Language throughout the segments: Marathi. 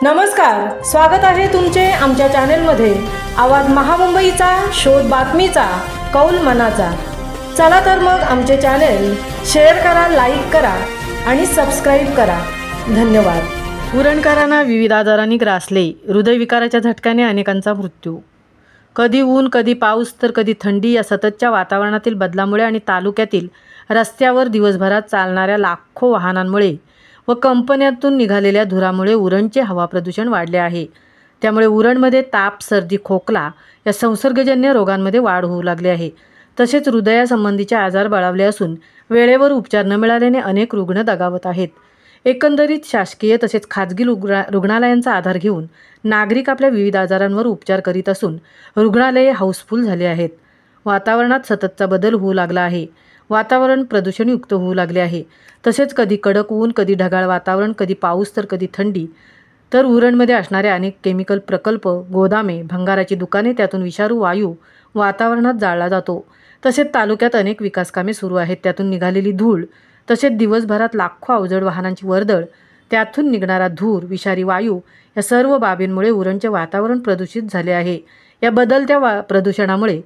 नमस्कार, स्वागत आहे तुमचे आमच्या चॅनेलमध्ये। आवाज महामुंबईचा, शोध बातमीचा, कौल मनाचा। चला तर मग आमचे चॅनेल शेअर करा, लाईक करा आणि सबस्क्राईब करा। धन्यवाद। उरणकरांना विविध आजारांनी ग्रासले, हृदयविकाराच्या झटक्याने अनेकांचा मृत्यू। कधी ऊन, कधी पाऊस तर कधी थंडी या सततच्या वातावरणातील बदलामुळे आणि तालुक्यातील रस्त्यावर दिवसभरात चालणाऱ्या लाखो वाहनांमुळे व कंपन्यांतून निघालेल्या धुरामुळे उरणचे हवा प्रदूषण वाढले आहे। त्यामुळे उरणमध्ये ताप, सर्दी, खोकला या संसर्गजन्य रोगांमध्ये वाढ होऊ लागली आहे। तसेच हृदयासंबंधीचे आजार बळावले असून वेळेवर उपचार न मिळाल्याने अनेक रुग्ण दगावत आहेत। एकंदरीत शासकीय तसेच खाजगी रुग्णालयांचा आधार घेऊन नागरिक आपल्या विविध आजारांवर उपचार करीत असून रुग्णालये हाऊसफुल झाली आहेत। वातावरणात सततचा बदल होऊ लागला आहे। वातावरण प्रदूषणयुक्त होऊ लागले आहे। तसेच कधी कडक ऊन, कधी ढगाळ वातावरण, कधी पाऊस तर कधी थंडी। तर उरणमध्ये असणारे अनेक केमिकल प्रकल्प, गोदामे, भंगाराची दुकाने, त्यातून विषारू वायू वातावरणात जाळला जातो। तसेच तालुक्यात अनेक विकासकामे सुरू आहेत, त्यातून निघालेली धूळ, तसेच दिवसभरात लाखो अवजड वाहनांची वर्दळ, त्यातून निघणारा धूर, विषारी वायू या सर्व बाबींमुळे उरणचे वातावरण प्रदूषित झाले आहे। या बदलत्या प्रदूषणामुळे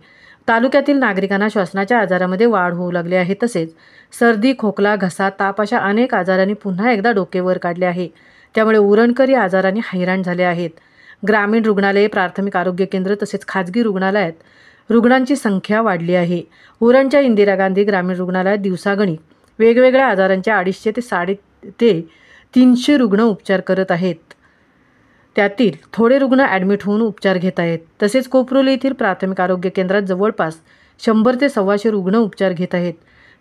तालुक्यातील नागरिकांना श्वसनाच्या आजारामध्ये वाढ होऊ लागली आहे। तसेच सर्दी, खोकला, घसा, ताप अशा अनेक आजारांनी पुन्हा एकदा डोके वर काढले आहे। त्यामुळे उरणकरी आजारांनी हैराण झाले आहेत। ग्रामीण रुग्णालये, प्राथमिक आरोग्य केंद्र तसेच खाजगी रुग्णालयात रुग्णांची संख्या वाढली आहे। उरणच्या इंदिरा गांधी ग्रामीण रुग्णालयात दिवसागणिक वेगवेगळ्या आजारांचे 250 ते 300 रुग्ण उपचार करत आहेत। त्यातील थोडे रुग्ण ॲडमिट होऊन उपचार घेत आहेत। तसेच कोपरोली येथील प्राथमिक आरोग्य केंद्रात जवळपास 100 ते 125 रुग्ण उपचार घेत आहेत।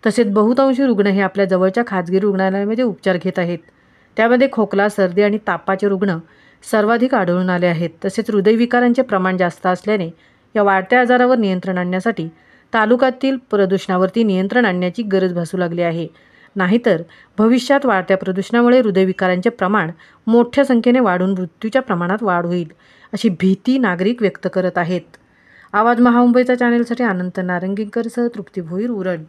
तसेच बहुतांशी रुग्ण हे आपल्या जवळच्या खाजगी रुग्णालयामध्ये उपचार घेत आहेत। त्यामध्ये खोकला, सर्दी आणि तापाचे रुग्ण सर्वाधिक आढळून आले आहेत। तसेच हृदयविकारांचे प्रमाण जास्त असल्याने या वाढत्या आजारावर नियंत्रण आणण्यासाठी तालुक्यातील प्रदूषणावरती नियंत्रण आणण्याची गरज भासू लागली आहे। नाहीतर भविष्यात वाढत्या प्रदूषणामुळे हृदयविकारांचे प्रमाण मोठ्या संख्येने वाढून मृत्यूच्या प्रमाणात वाढ होईल, अशी भीती नागरिक व्यक्त करत आहेत। आवाज महामुंबईचा चॅनेलसाठी अनंत नारंगीकरसह तृप्ती भोईर, उरण।